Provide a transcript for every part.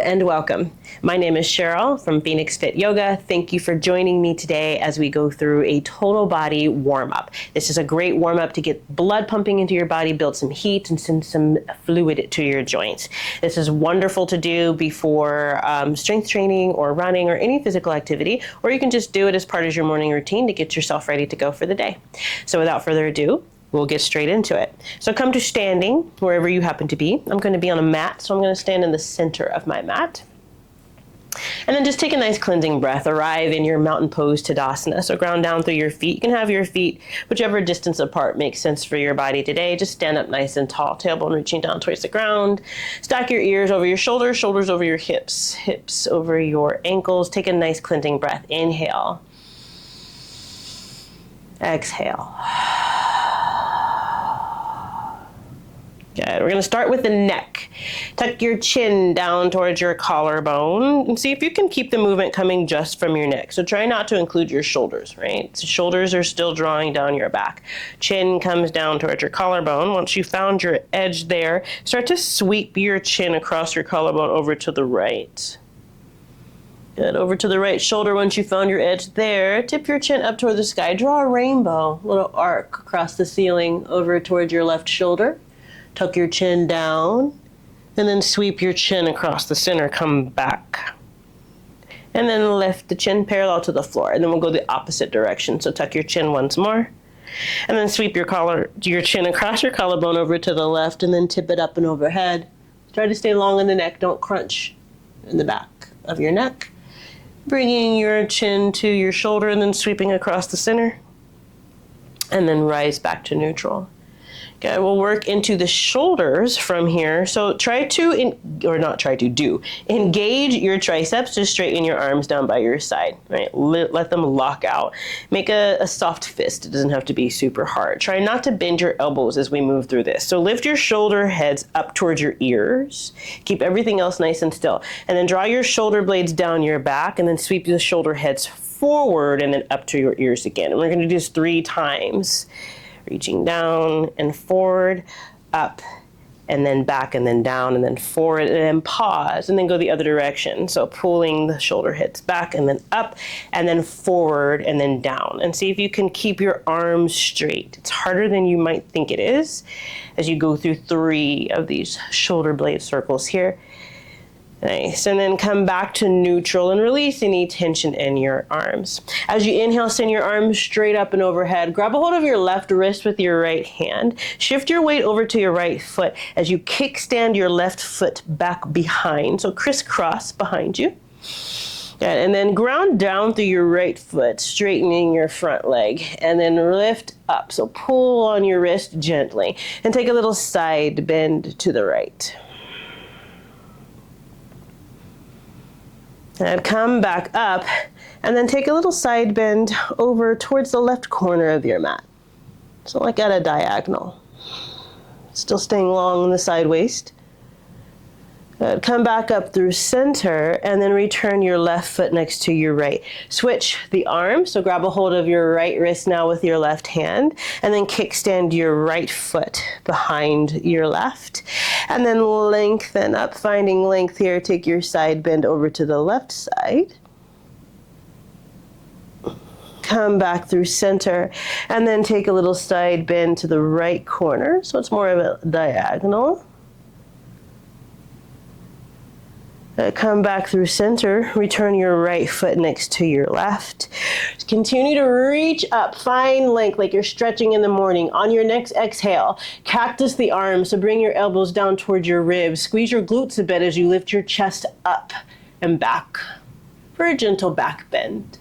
and welcome. My name is Cheryl from Phoenix Fit Yoga. Thank you for joining me today as we go through a total body warm-up. This is a great warm-up to get blood pumping into your body, build some heat, and send some fluid to your joints. This is wonderful to do before strength training or running or any physical activity, or you can just do it as part of your morning routine to get yourself ready to go for the day. So without further ado, we'll get straight into it. So come to standing wherever you happen to be. I'm going to be on a mat, so I'm going to stand in the center of my mat. And then just take a nice cleansing breath. Arrive in your mountain pose Tadasana. So ground down through your feet. You can have your feet whichever distance apart makes sense for your body today. Just stand up nice and tall, tailbone reaching down towards the ground. Stack your ears over your shoulders, shoulders over your hips, hips over your ankles. Take a nice cleansing breath. Inhale. Exhale. Good. We're going to start with the neck. Tuck your chin down towards your collarbone and see if you can keep the movement coming just from your neck. So try not to include your shoulders, right? So shoulders are still drawing down your back. Chin comes down towards your collarbone. Once you found your edge there, start to sweep your chin across your collarbone over to the right. Good. Over to the right shoulder. Once you found your edge there, tip your chin up toward the sky. Draw a rainbow, little arc across the ceiling over towards your left shoulder. Tuck your chin down, and then sweep your chin across the center, come back. And then lift the chin parallel to the floor, and then we'll go the opposite direction. So tuck your chin once more, and then sweep your chin across your collarbone over to the left, and then tip it up and overhead. Try to stay long in the neck, don't crunch in the back of your neck. Bringing your chin to your shoulder, and then sweeping across the center, and then rise back to neutral. Okay, we'll work into the shoulders from here. So engage your triceps to straighten your arms down by your side, right? Let them lock out. Make a soft fist. It doesn't have to be super hard. Try not to bend your elbows as we move through this. So lift your shoulder heads up towards your ears. Keep everything else nice and still. And then draw your shoulder blades down your back and then sweep the shoulder heads forward and then up to your ears again. And we're going to do this 3 times. Reaching down and forward, up, and then back, and then down, and then forward, and then pause, and then go the other direction. So pulling the shoulder heads back, and then up, and then forward, and then down. And see if you can keep your arms straight. It's harder than you might think it is as you go through 3 of these shoulder blade circles here. Nice. And then come back to neutral and release any tension in your arms. As you inhale, send your arms straight up and overhead. Grab a hold of your left wrist with your right hand. Shift your weight over to your right foot as you kickstand your left foot back behind. So crisscross behind you. Good. And then ground down through your right foot, straightening your front leg. And then lift up. So pull on your wrist gently. And take a little side bend to the right. And come back up, and then take a little side bend over towards the left corner of your mat. So like at a diagonal. Still staying long in the side waist. Good. Come back up through center, and then return your left foot next to your right. Switch the arms, so grab a hold of your right wrist now with your left hand, and then kickstand your right foot behind your left. And then lengthen up, finding length here. Take your side bend over to the left side. Come back through center, and then take a little side bend to the right corner, so it's more of a diagonal. Come back through center, return your right foot next to your left. Just continue to reach up, find length like you're stretching in the morning. On your next exhale, cactus the arms, so bring your elbows down towards your ribs. Squeeze your glutes a bit as you lift your chest up and back for a gentle back bend.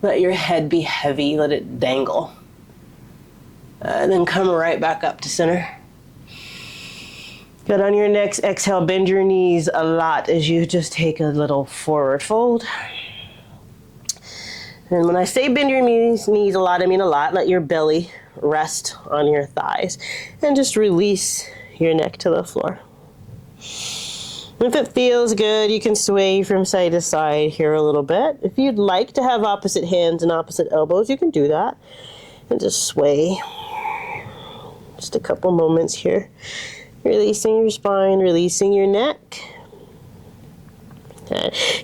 Let your head be heavy, let it dangle. And then come right back up to center. Good. On your next exhale, bend your knees a lot as you just take a little forward fold. And when I say bend your knees a lot, I mean a lot. Let your belly rest on your thighs and just release your neck to the floor. If it feels good, you can sway from side to side here a little bit. If you'd like to have opposite hands and opposite elbows, you can do that and just sway. Just a couple moments here. Releasing your spine, releasing your neck.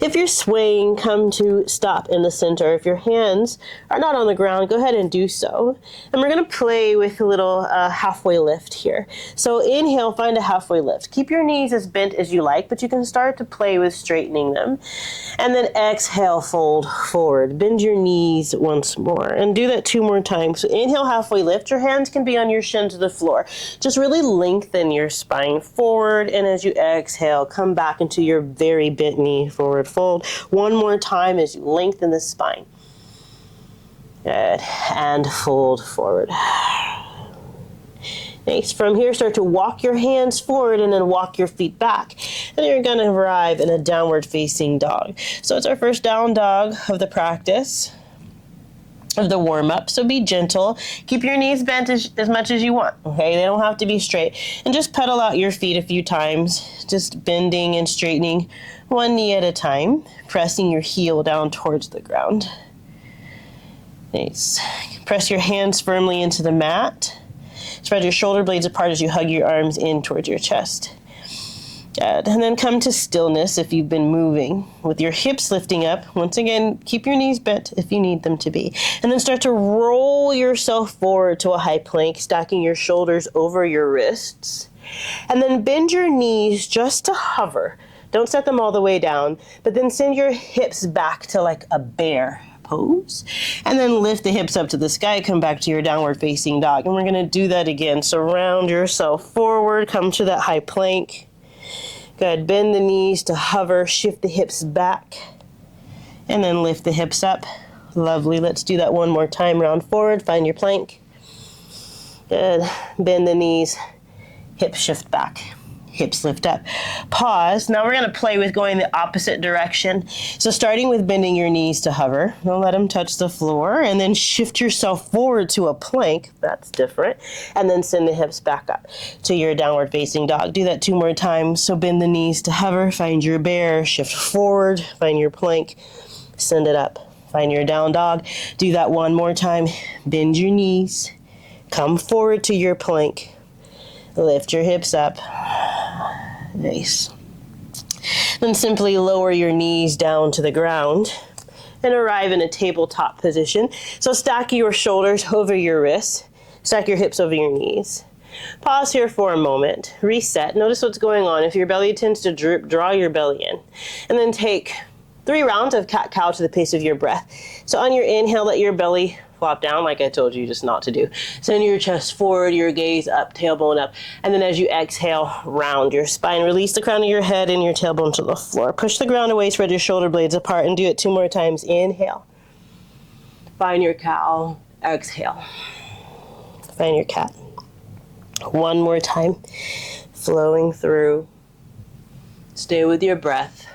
If you're swaying, come to stop in the center. If your hands are not on the ground, go ahead and do so. And we're going to play with a little halfway lift here. So inhale, find a halfway lift. Keep your knees as bent as you like, but you can start to play with straightening them. And then exhale, fold forward. Bend your knees once more. And do that 2 more times. So inhale, halfway lift. Your hands can be on your shin to the floor. Just really lengthen your spine forward. And as you exhale, come back into your very bent knee. Forward fold. 1 more time as you lengthen the spine. Good. And fold forward. Nice. From here, start to walk your hands forward and then walk your feet back. And you're going to arrive in a downward facing dog. So it's our first down dog of the practice, of the warm-up. So be gentle. Keep your knees bent as much as you want. Okay, they don't have to be straight. And just pedal out your feet a few times, just bending and straightening 1 knee at a time, pressing your heel down towards the ground. Nice. Press your hands firmly into the mat. Spread your shoulder blades apart as you hug your arms in towards your chest. Good. And then come to stillness if you've been moving, with your hips lifting up. Once again, keep your knees bent if you need them to be. And then start to roll yourself forward to a high plank, stacking your shoulders over your wrists. And then bend your knees just to hover. Don't set them all the way down, but then send your hips back to like a bear pose. And then lift the hips up to the sky, come back to your downward facing dog. And we're going to do that again. So round yourself forward, come to that high plank. Good. Bend the knees to hover, shift the hips back, and then lift the hips up. Lovely. Let's do that 1 more time. Round forward, find your plank. Good. Bend the knees, hips shift back, hips lift up. Pause. Now we're going to play with going the opposite direction. So starting with bending your knees to hover. Don't let them touch the floor. And then shift yourself forward to a plank. That's different. And then send the hips back up to your downward facing dog. Do that 2 more times. So bend the knees to hover. Find your bear. Shift forward. Find your plank. Send it up. Find your down dog. Do that 1 more time. Bend your knees. Come forward to your plank. Lift your hips up. Nice. Then simply lower your knees down to the ground and arrive in a tabletop position. So stack your shoulders over your wrists. Stack your hips over your knees. Pause here for a moment. Reset. Notice what's going on. If your belly tends to droop, draw your belly in. And then take 3 rounds of cat-cow to the pace of your breath. So on your inhale, let your belly flop down like I told you just not to do. Send your chest forward, your gaze up, tailbone up. And then as you exhale, round your spine. Release the crown of your head and your tailbone to the floor. Push the ground away, spread your shoulder blades apart, and do it 2 more times. Inhale. Find your cow. Exhale. Find your cat. 1 more time. Flowing through. Stay with your breath.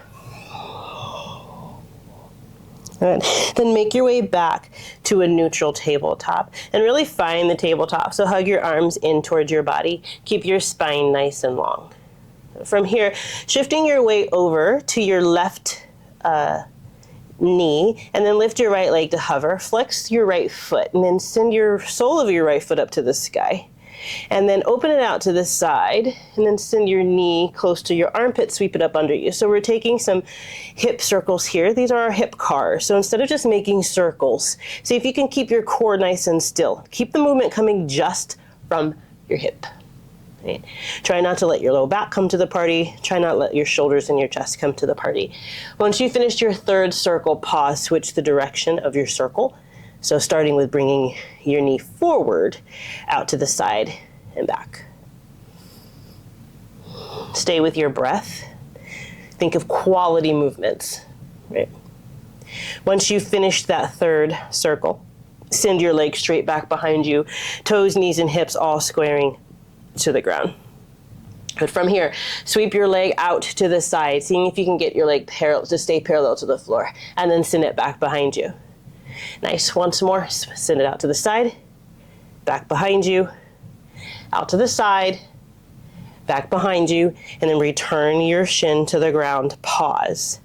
Good. Then make your way back to a neutral tabletop and really find the tabletop. So hug your arms in towards your body. Keep your spine nice and long. From here, shifting your weight over to your left knee, and then lift your right leg to hover. Flex your right foot, and then send your sole of your right foot up to the sky. And then open it out to the side, and then send your knee close to your armpit, sweep it up under you. So we're taking some hip circles here. These are our hip cars. So instead of just making circles, see if you can keep your core nice and still. Keep the movement coming just from your hip. Right? Try not to let your low back come to the party. Try not to let your shoulders and your chest come to the party. Once you finished your 3rd circle, pause, switch the direction of your circle. So starting with bringing your knee forward, out to the side and back. Stay with your breath. Think of quality movements. Right? Once you've finished that 3rd circle, send your legs straight back behind you, toes, knees, and hips all squaring to the ground. But from here, sweep your leg out to the side, seeing if you can get your leg to stay parallel to the floor, and then send it back behind you. Nice. Once more, send it out to the side, back behind you, out to the side, back behind you, and then return your shin to the ground. Pause.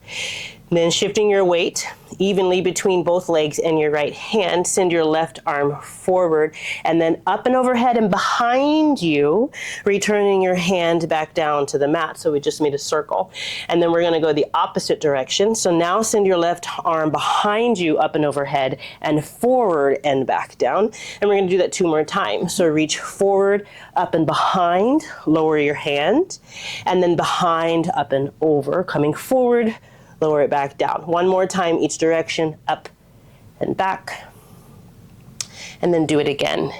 Then shifting your weight evenly between both legs and your right hand, send your left arm forward and then up and overhead and behind you, returning your hand back down to the mat. So we just made a circle. And then we're going to go the opposite direction. So now send your left arm behind you, up and overhead and forward and back down. And we're going to do that 2 more times. So reach forward, up and behind, lower your hand, and then behind, up and over, coming forward, lower it back down. 1 more time each direction, up and back. And then do it again.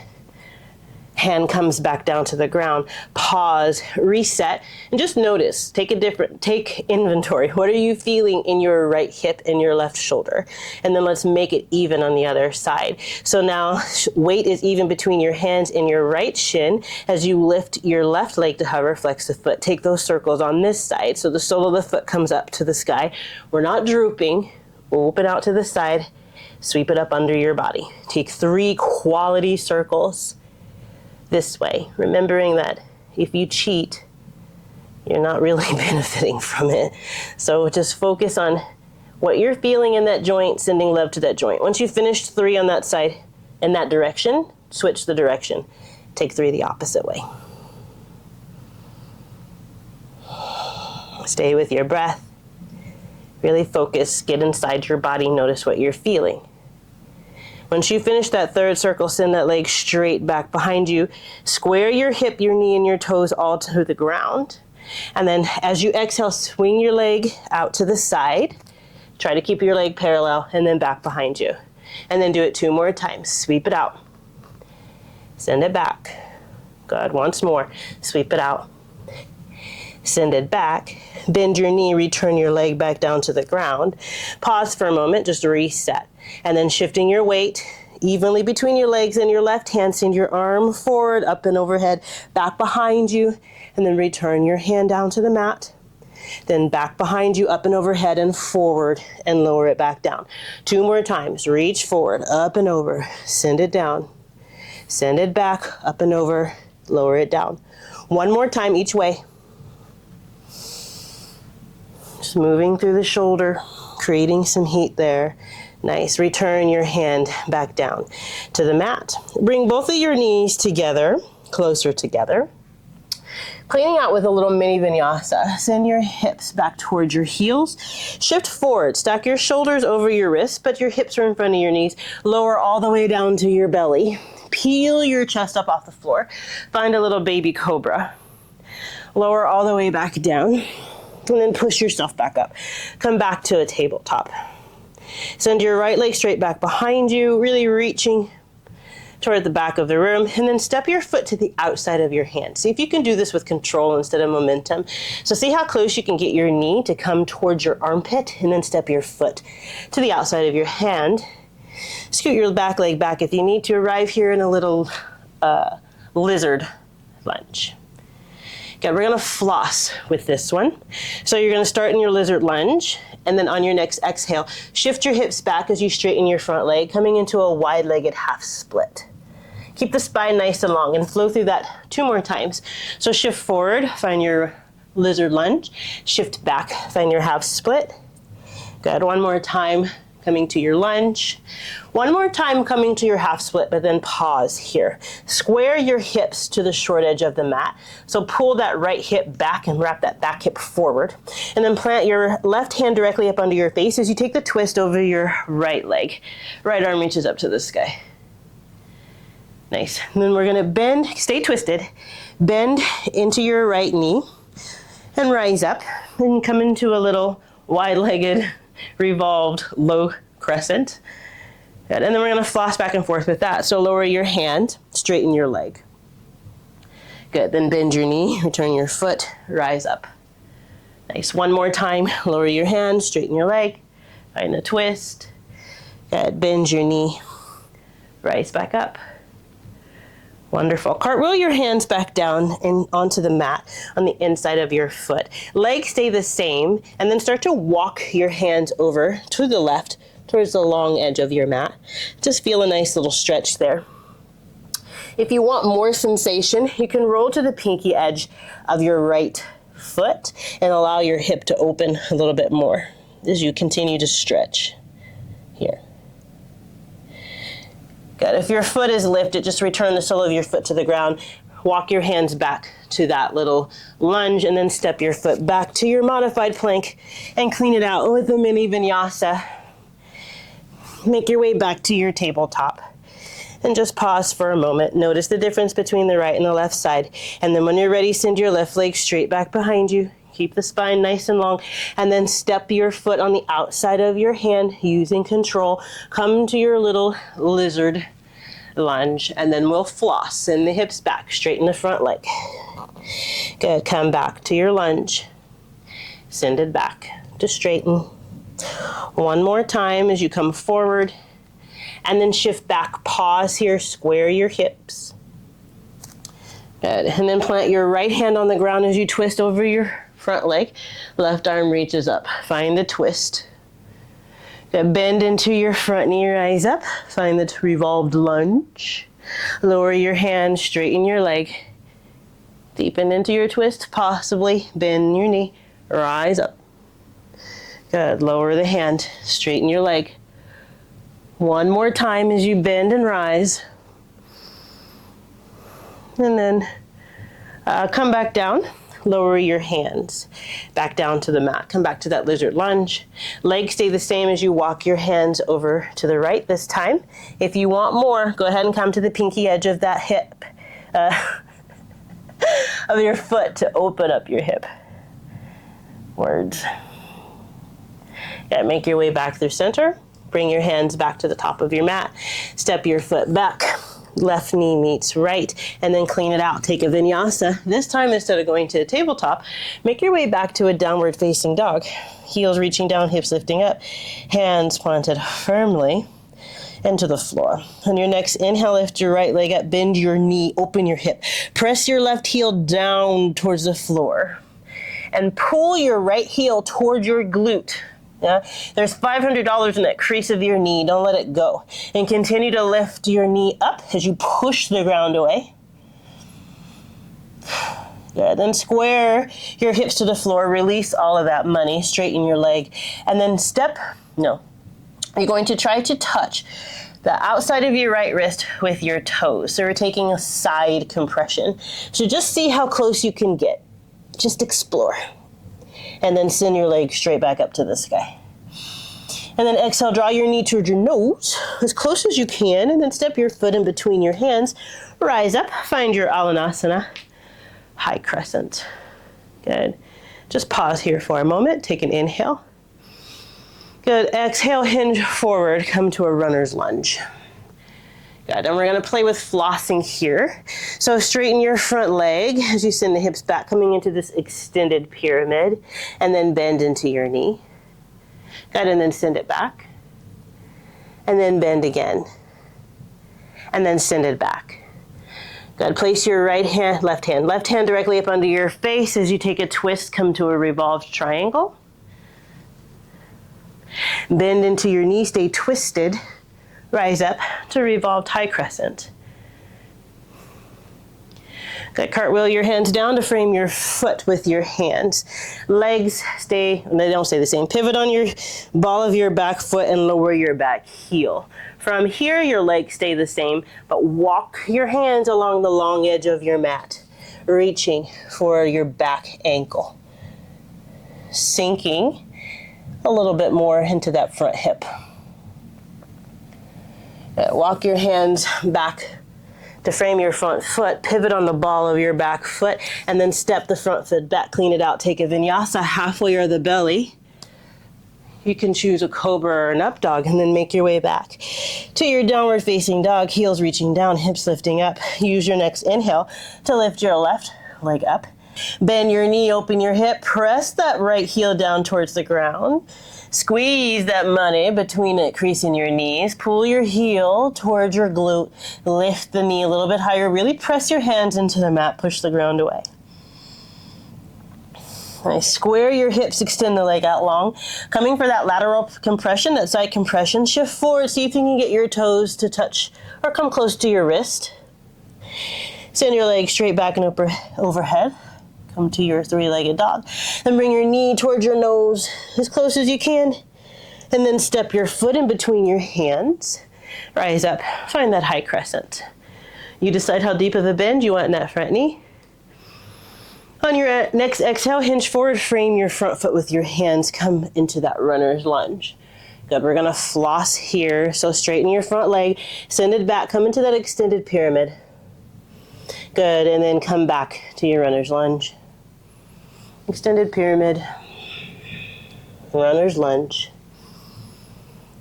Hand comes back down to the ground. Pause, reset, and just notice, take inventory. What are you feeling in your right hip and your left shoulder? And then let's make it even on the other side. So now weight is even between your hands and your right shin. As you lift your left leg to hover, flex the foot. Take those circles on this side. So the sole of the foot comes up to the sky. We're not drooping. Open out to the side. Sweep it up under your body. Take 3 quality circles this way, remembering that if you cheat, you're not really benefiting from it. So just focus on what you're feeling in that joint, sending love to that joint. Once you've finished 3 on that side in that direction, switch the direction. Take 3 the opposite way. Stay with your breath. Really focus, get inside your body, notice what you're feeling. Once you finish that 3rd circle, send that leg straight back behind you. Square your hip, your knee, and your toes all to the ground. And then as you exhale, swing your leg out to the side. Try to keep your leg parallel and then back behind you. And then do it 2 more times. Sweep it out. Send it back. Good. Once more. Sweep it out. Send it back. Bend your knee, return your leg back down to the ground. Pause for a moment, just reset. And then shifting your weight evenly between your legs and your left hand, send your arm forward, up and overhead, back behind you, and then return your hand down to the mat. Then back behind you, up and overhead and forward, and lower it back down. 2 more times. Reach forward, up and over, send it down. Send it back, up and over, lower it down. 1 more time each way. Just moving through the shoulder, creating some heat there. Nice. Return your hand back down to the mat. Bring both of your knees together, closer together. Cleaning out with a little mini vinyasa. Send your hips back towards your heels. Shift forward. Stack your shoulders over your wrists, but your hips are in front of your knees. Lower all the way down to your belly. Peel your chest up off the floor. Find a little baby cobra. Lower all the way back down. And then push yourself back up. Come back to a tabletop. Send your right leg straight back behind you, really reaching toward the back of the room, and then step your foot to the outside of your hand. See if you can do this with control instead of momentum. So see how close you can get your knee to come towards your armpit, and then step your foot to the outside of your hand. Scoot your back leg back if you need to. Arrive here in a little lizard lunge. Okay, we're gonna floss with this one. So you're gonna start in your lizard lunge, and then on your next exhale, shift your hips back as you straighten your front leg, coming into a wide-legged half split. Keep the spine nice and long and flow through that 2 more times. So shift forward, find your lizard lunge. Shift back, find your half split. Good, 1 more time, coming to your lunge. 1 more time coming to your half split, but then pause here. Square your hips to the short edge of the mat. So pull that right hip back and wrap that back hip forward. And then plant your left hand directly up under your face as you take the twist over your right leg. Right arm reaches up to the sky. Nice. And then we're gonna bend, stay twisted, bend into your right knee and rise up and come into a little wide-legged, revolved low crescent. Good. And then we're going to floss back and forth with that. So lower your hand, straighten your leg. Good. Then bend your knee, return your foot, rise up. Nice. 1 more time. Lower your hand, straighten your leg, find a twist. Good. Bend your knee, rise back up. Wonderful. Cartwheel your hands back down and onto the mat on the inside of your foot. Legs stay the same, and then start to walk your hands over to the left towards the long edge of your mat. Just feel a nice little stretch there. If you want more sensation, you can roll to the pinky edge of your right foot and allow your hip to open a little bit more. as you continue to stretch here. Good. If your foot is lifted, just return the sole of your foot to the ground. Walk your hands back to that little lunge and then step your foot back to your modified plank and clean it out with a mini vinyasa. Make your way back to your tabletop and just pause for a moment. Notice the difference between the right and the left side. And then when you're ready, send your left leg straight back behind you. Keep the spine nice and long, and then step your foot on the outside of your hand using control. Come to your little lizard lunge, and then we'll floss. Send the hips back, straighten the front leg. Good, come back to your lunge. Send it back to straighten. One more time as you come forward, and then shift back. Pause here, square your hips. Good, and then plant your right hand on the ground as you twist over your front leg. Left arm reaches up. Find the twist. Good. Bend into your front knee, rise up. Find the revolved lunge. Lower your hand, straighten your leg. Deepen into your twist, possibly bend your knee, rise up. Good. Lower the hand, straighten your leg. One more time as you bend and rise. And then come back down. Lower your hands back down to the mat. Come back to that lizard lunge. Legs stay the same as you walk your hands over to the right this time. If you want more, go ahead and come to the pinky edge of that hip, of your foot to open up your hip. Words. Yeah, make your way back through center. Bring your hands back to the top of your mat. Step your foot back. Left knee meets right, and then clean it out. Take a vinyasa. This time, instead of going to a tabletop, make your way back to a downward facing dog. Heels reaching down, hips lifting up, hands planted firmly into the floor. On your next inhale, lift your right leg up, bend your knee, open your hip. Press your left heel down towards the floor, and pull your right heel toward your glute. Yeah, there's $500 in that crease of your knee. Don't let it go. And continue to lift your knee up as you push the ground away. Good. Then square your hips to the floor. Release all of that money. Straighten your leg. And then you're going to try to touch the outside of your right wrist with your toes. So we're taking a side compression. So just see how close you can get. Just explore. And then send your leg straight back up to the sky. And then exhale, draw your knee towards your nose as close as you can, and then step your foot in between your hands. Rise up, find your Alanasana, high crescent. Good. Just pause here for a moment, take an inhale. Good, exhale, hinge forward, come to a runner's lunge. Good, and we're gonna play with flossing here. So straighten your front leg as you send the hips back, coming into this extended pyramid, and then bend into your knee. Good, and then send it back. And then bend again. And then send it back. Good, place your left hand directly up under your face as you take a twist, come to a revolved triangle. Bend into your knee, stay twisted. Rise up to revolved high crescent. Good, cartwheel your hands down to frame your foot with your hands. Legs they don't stay the same. Pivot on your ball of your back foot and lower your back heel. From here, your legs stay the same, but walk your hands along the long edge of your mat, reaching for your back ankle. Sinking a little bit more into that front hip. Walk your hands back to frame your front foot, pivot on the ball of your back foot, and then step the front foot back, clean it out. Take a vinyasa halfway or the belly. You can choose a cobra or an up dog, and then make your way back to your downward facing dog, heels reaching down, hips lifting up. Use your next inhale to lift your left leg up. Bend your knee, open your hip, press that right heel down towards the ground. Squeeze that money between it, creasing your knees. Pull your heel towards your glute. Lift the knee a little bit higher. Really press your hands into the mat. Push the ground away. Nice. Square your hips, extend the leg out long. Coming for that lateral compression, that side compression. Shift forward, see if you can get your toes to touch or come close to your wrist. Send your leg straight back and overhead. Come to your three-legged dog. Then bring your knee towards your nose as close as you can. And then step your foot in between your hands. Rise up, find that high crescent. You decide how deep of a bend you want in that front knee. On your next exhale, hinge forward, frame your front foot with your hands, come into that runner's lunge. Good, we're gonna floss here. So straighten your front leg, send it back, come into that extended pyramid. Good, and then come back to your runner's lunge. Extended pyramid, runner's lunge.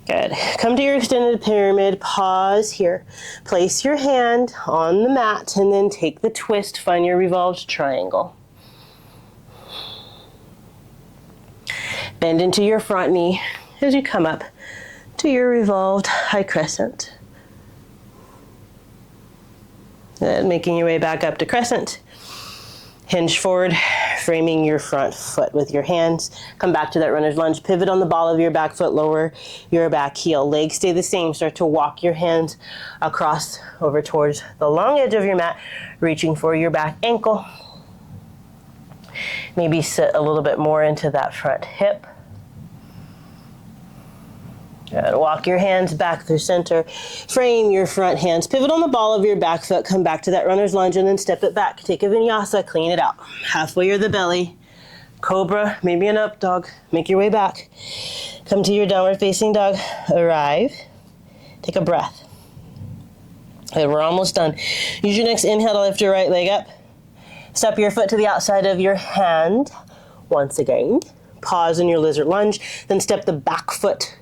Good. Come to your extended pyramid, pause here. Place your hand on the mat and then take the twist, find your revolved triangle. Bend into your front knee as you come up to your revolved high crescent. And making your way back up to crescent. Hinge forward, framing your front foot with your hands. Come back to that runner's lunge. Pivot on the ball of your back foot, lower your back heel. Legs stay the same. Start to walk your hands across over towards the long edge of your mat, reaching for your back ankle. Maybe sit a little bit more into that front hip. Good. Walk your hands back through center. Frame your front hands. Pivot on the ball of your back foot. Come back to that runner's lunge and then step it back. Take a vinyasa, clean it out. Halfway or the belly. Cobra, maybe an up dog. Make your way back. Come to your downward facing dog. Arrive. Take a breath. Good, we're almost done. Use your next inhale to lift your right leg up. Step your foot to the outside of your hand. Once again. Pause in your lizard lunge. Then step the back foot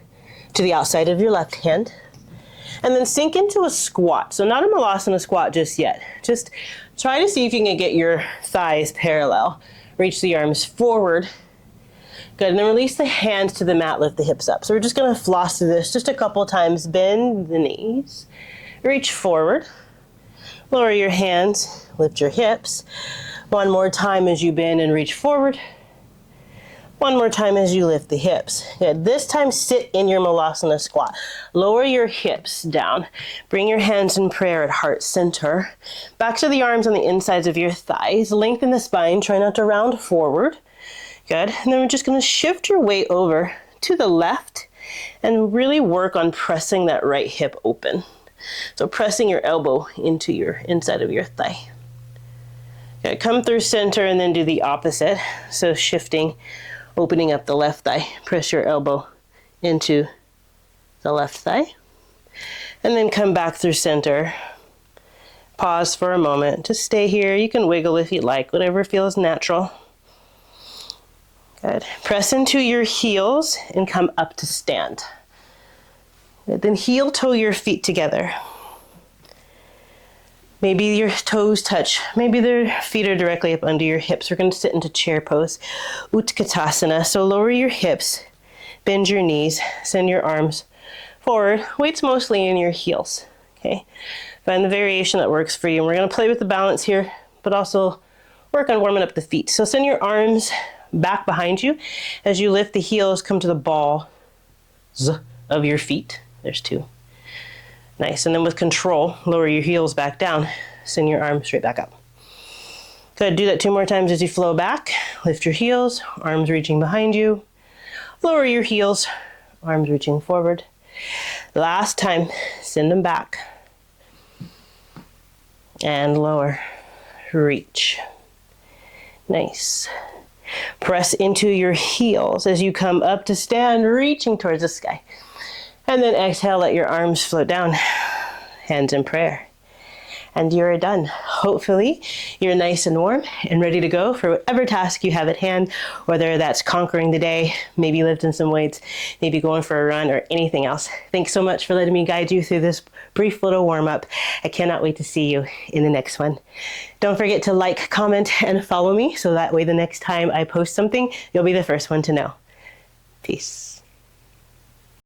to the outside of your left hand. And then sink into a squat. So not a malasana squat just yet. Just try to see if you can get your thighs parallel. Reach the arms forward. Good, and then release the hands to the mat, lift the hips up. So we're just gonna floss through this just a couple times. Bend the knees. Reach forward. Lower your hands, lift your hips. One more time as you bend and reach forward. One more time as you lift the hips. Good. This time sit in your malasana squat. Lower your hips down. Bring your hands in prayer at heart center. Back to the arms on the insides of your thighs. Lengthen the spine. Try not to round forward. Good. And then we're just going to shift your weight over to the left and really work on pressing that right hip open. So pressing your elbow into your inside of your thigh. Good. Come through center and then do the opposite. So shifting, opening up the left thigh. Press your elbow into the left thigh. And then come back through center. Pause for a moment. Just stay here. You can wiggle if you like, whatever feels natural. Good. Press into your heels and come up to stand. Good. Then heel toe your feet together. Maybe your toes touch. Maybe their feet are directly up under your hips. We're going to sit into chair pose, Utkatasana. So lower your hips, bend your knees, send your arms forward. Weight's mostly in your heels. Okay. Find the variation that works for you. And we're going to play with the balance here, but also work on warming up the feet. So send your arms back behind you. As you lift the heels, come to the balls of your feet. There's two. Nice, and then with control, lower your heels back down. Send your arms straight back up. Good, do that 2 more times as you flow back. Lift your heels, arms reaching behind you. Lower your heels, arms reaching forward. Last time, send them back. And lower, reach. Nice. Press into your heels as you come up to stand, reaching towards the sky. And then exhale, let your arms float down, hands in prayer. And you're done. Hopefully, you're nice and warm and ready to go for whatever task you have at hand, whether that's conquering the day, maybe lifting some weights, maybe going for a run or anything else. Thanks so much for letting me guide you through this brief little warm-up. I cannot wait to see you in the next one. Don't forget to like, comment, and follow me so that way the next time I post something, you'll be the first one to know. Peace.